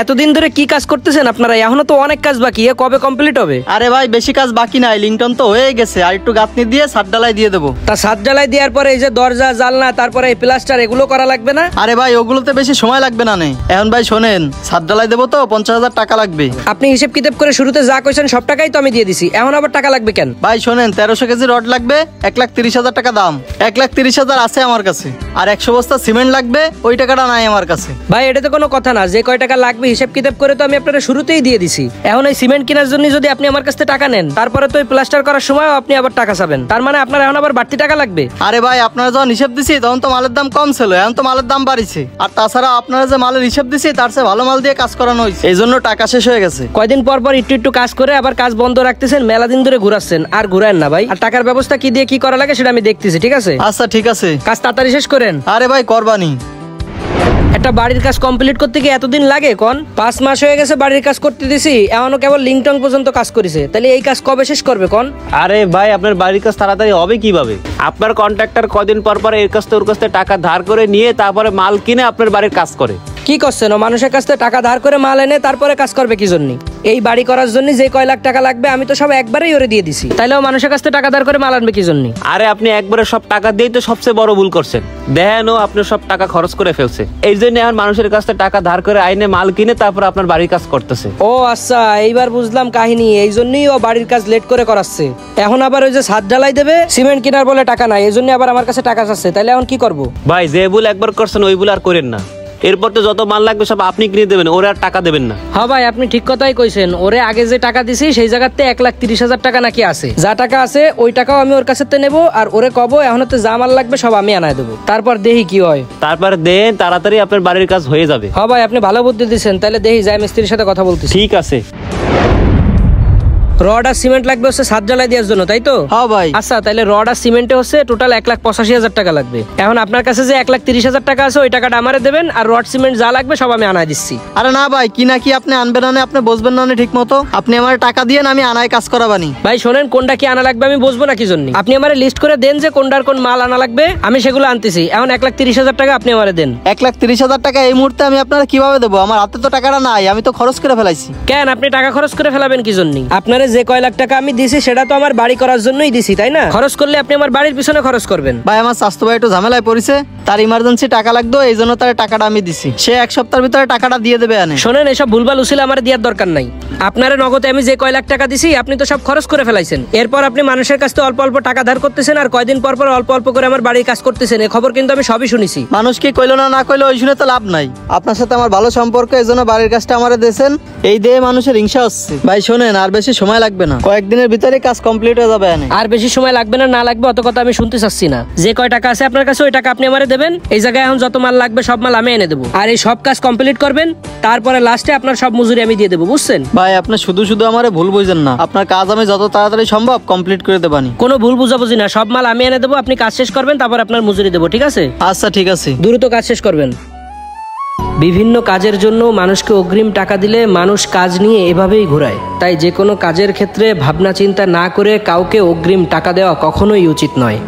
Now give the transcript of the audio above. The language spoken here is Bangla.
এতদিন ধরে কি কাজ করতেছেন আপনারা? এখনো তো অনেক কাজ বাকি, কবে কমপ্লিট হবে? আরে ভাই বেশি কাজ বাকি নাই, লিংটন তো হয়ে গেছে, আর একটু গাঁথনি দিয়ে ছাদ ঢালাই দিয়ে দেবো। তা ছাদ ঢালাই দেওয়ার পরে এই যে দরজা জানলা তারপরে এই প্লাস্টার এগুলো করা লাগবে না? আরে ভাই ওগুলোতে বেশি সময় লাগবে না। এখন ভাই শোনেন, ছাদ ঢালাই দেবো তো 50,000 টাকা লাগবে। আপনি হিসেব কিতাব করে শুরুতে যা কইছেন সব টাকাই তো আমি দিয়ে দিছি, এখন আবার টাকা লাগবে কেন? ভাই শোনেন, 1300 কেজি রড লাগবে, 1,30,000 টাকা দাম। 1,30,000 আছে আমার কাছে, আর 100 বস্তা সিমেন্ট লাগবে, ওই টাকাটা নাই আমার কাছে। ভাই এটা তো কোনো কথা না, যে কয় টাকা লাগবে হিসেব কিতাব করে তো আমি আপনারা শুরুতেই দিয়ে দিছি। এখন এই সিমেন্ট কেনার জন্য যদি আপনি আমার কাছ থেকে টাকা নেন, তারপরে তো ওই প্লাস্টার করার সময় আপনি আবার টাকা চাবেন, তার মানে আপনার এখন আবার বাড়তি টাকা লাগবে। আরে ভাই আপনারা যখন হিসেব দিছি তখন তো মালের দাম কম ছিল, এখন তো মালের দাম বাড়িছে। আর তাছাড়া আপনারা যে মালের হিসেব দিছি তার চেয়ে ভালো মাল দিয়ে কাজ করানো হয়েছে, এই জন্য টাকা শেষ হয়ে গেছে। কয়দিন পর পর একটু একটু কাজ করে আবার কাজ বন্ধ রাখতেছেন, মেলা দিন ধরে ঘুরাচ্ছেন, আর ঘুরায়েন না ভাই। আর টাকার ব্যবস্থা কি দিয়ে কি করা লাগে সেটা আমি দেখতেছি, ঠিক আছে? আচ্ছা ঠিক আছে, কাজ তাড়াতাড়ি শেষ করেন। আরে ভাই করবানি। একটা বাড়ির কাজ কমপ্লিট করতে কি এতদিন লাগে কোন? 5 মাস হয়ে গেছে বাড়ির কাজ করতে দিছি, এখনো কেবল লিংটন পর্যন্ত কাজ করেছে, তাহলে এই কাজ কবে শেষ করবে কোন? আরে ভাই আপনার বাড়ির কাজ তাড়াতাড়ি হবে কিভাবে? আপনার কন্ট্রাক্টর কদিন পর পর এর কাছ থেকে ওর কাছ থেকে টাকা ধার করে নিয়ে তারপরে মাল কিনে আপনার বাড়ির কাজ করে। কি করছেন? ও মানুষের কাছ থেকে টাকা ধার করে মাল এনে তারপরে কাজ করবে কি জন্য? এই বাড়ি করার জন্য যে কয় লাখ টাকা লাগবে আমি তো সব একবারেই ওরে দিয়ে দিছি, তাইলে ও মানুষের কাছ থেকে টাকা ধার করে মাল আনবে কি জন্য? আরে আপনি একবারে সব টাকা দিয়েই তো সবচেয়ে বড় ভুল করছেন। দেখেন ও আপনার সব টাকা খরচ করে ফেলছে, এই জন্য এখন মানুষের কাছ থেকে টাকা ধার করে আইনে মাল কিনে তারপর আপনার বাড়ির কাজ করতেছে। ও আচ্ছা, এইবার বুঝলাম কাহিনী, এই জন্যই ও বাড়ির কাজ লেট করে করাচ্ছে। এখন আবার ওই যে ছাদ ঢালাই দেবে, সিমেন্ট কেনার বলে টাকা নাই, এই জন্য আবার আমার কাছে টাকা চাচ্ছে, তাইলে এখন কি করবো? ভাই যে ভুল একবার করছেন ওই ভুল আর করেন না, এরপর তো যত মাল লাগবে সব আপনি কিনে দেবেন, ওরে আর টাকা দেবেন না। হ্যাঁ ভাই আপনি ঠিক কথাই কইছেন, ওরে আগে যে টাকা দিছি সেই জায়গাতে 1,30,000 টাকা নাকি আছে, যা টাকা আছে ওই টাকাও আমি ওর কাছে নেবো, আর ওরে কব এখন তো যা মাল লাগবে সব আমি আনায় দেবো, তারপর দেখি কি হয়। তারপরে দেন তাড়াতাড়ি আপনার বাড়ির কাজ হয়ে যাবে। হ্যাঁ ভাই আপনি ভালো বুদ্ধি দিচ্ছেন, তাহলে দেখি যাই মিস্ত্রির সাথে কথা বলতেছি। ঠিক আছে। রড আর সিমেন্ট লাগবে হচ্ছে ছাদ ঢালাই দেওয়ার জন্য, তাই তো? হ্যাঁ ভাই। আচ্ছা তাহলে রড আর সিমেন্টে হচ্ছে টোটাল 1,85,000 টাকা লাগবে। এখন আপনার কাছে যে 1,30,000 টাকা আছে ওই টাকাটা আমারে দেবেন, আর রড সিমেন্ট যা লাগবে সব আমি আনায় দিচ্ছি। আরে না ভাই, কি না কি আপনি আনবেন না, আপনি বসবেন না ঠিক মতো, আপনি আমার টাকা দিয়ে আমি আনায় কাজ করাবানি। ভাই শোনেন, কোনটা কি আনা লাগবে আমি বসবো না কি জন্য? আপনি আমার লিস্ট করে দেন যে কোনটার কোন মাল আনা লাগবে, আমি সেগুলো আনতেছি। এখন 1,30,000 টাকা আপনি আমারে দেন। 1,30,000 টাকা এই মুহূর্তে আমি আপনারা কিভাবে দেবো? আমার হাতে তো টাকাটা নাই, আমি তো খরচ করে ফেলাইছি। কেন আপনি টাকা খরচ করে ফেলাবেন কি জন্য? আপনারা যে কয় লাখ টাকা আমি দিছি সেটা তো আমার বাড়ি করার জন্যই দিছি, তাই না? খরচ করলে আপনি আমার বাড়ির পিছনে খরচ করবেন। ভাই আমার স্বাস্থ্য ভাই একটু ঝামেলায় পড়েছে, তার ইমার্জেন্সি টাকা লাগতো, এই জন্য তার টাকাটা আমি দিছি, সে 1 সপ্তাহের ভিতরে টাকাটা দিয়ে দেবে। আনে শোনেন, এসব ভুলভাল উছিলা আমার দেওয়ার দরকার নাই। আপনারা নগদে আমি যে কয় লাখ টাকা দিছি আপনি তো সব খরচ করে ফেলাইছেন, এরপর আপনি মানুষের কাছ থেকে অল্প অল্প টাকা ধার করতেছেন, আর কয়দিন পর পর অল্প অল্প করে আমার বাড়ির কাজ করতেছেন, এই খবর কিন্তু আমি সবই শুনেছি। মানুষ কি কইলো না কইলো ওই শুনে তো লাভ নাই, আপনার সাথে আমার ভালো সম্পর্ক, এই জন্য বাড়ির কাজটা আমারে দিয়েছেন, এই দিয়ে মানুষের হিংসা হচ্ছে। ভাই শোনেন, আর বেশি সময় লাগবে না, কয়েকদিনের ভিতরে কাজ কমপ্লিট হয়ে যাবে। আর বেশি সময় লাগবে না, না লাগবে অত কথা আমি শুনতে চাচ্ছি না। যে কয় টাকা আছে আপনার কাছে ওই টাকা আপনি আমারে দেবেন, এই জায়গায় এখন যত মাল লাগবে সব মাল আমি এনে দেবো, আর এই সব কাজ কমপ্লিট করবেন, তারপরে লাস্টে আপনার সব মজুরি আমি দিয়ে দেবো, বুঝছেন? ভাই আপনি শুধু শুধু আমারে ভুল বুঝেন না, আপনার কাজ আমি যত তাড়াতাড়ি সম্ভব কমপ্লিট করে দেবানি। কোনো ভুল বুঝাবুঝি না, সব মাল আমি এনে দেবো, আপনি কাজ শেষ করবেন, তারপর আপনার মজুরি দেবো, ঠিক আছে? আচ্ছা ঠিক আছে, দ্রুত কাজ শেষ করবেন। বিভিন্ন কাজের জন্য মানুষকে অগ্রিম টাকা দিলে মানুষ কাজ নিয়ে এভাবেই ঘোরায়, তাই যে কোনো কাজের ক্ষেত্রে ভাবনা চিন্তা না করে কাউকে অগ্রিম টাকা দেওয়া কখনোই উচিত নয়।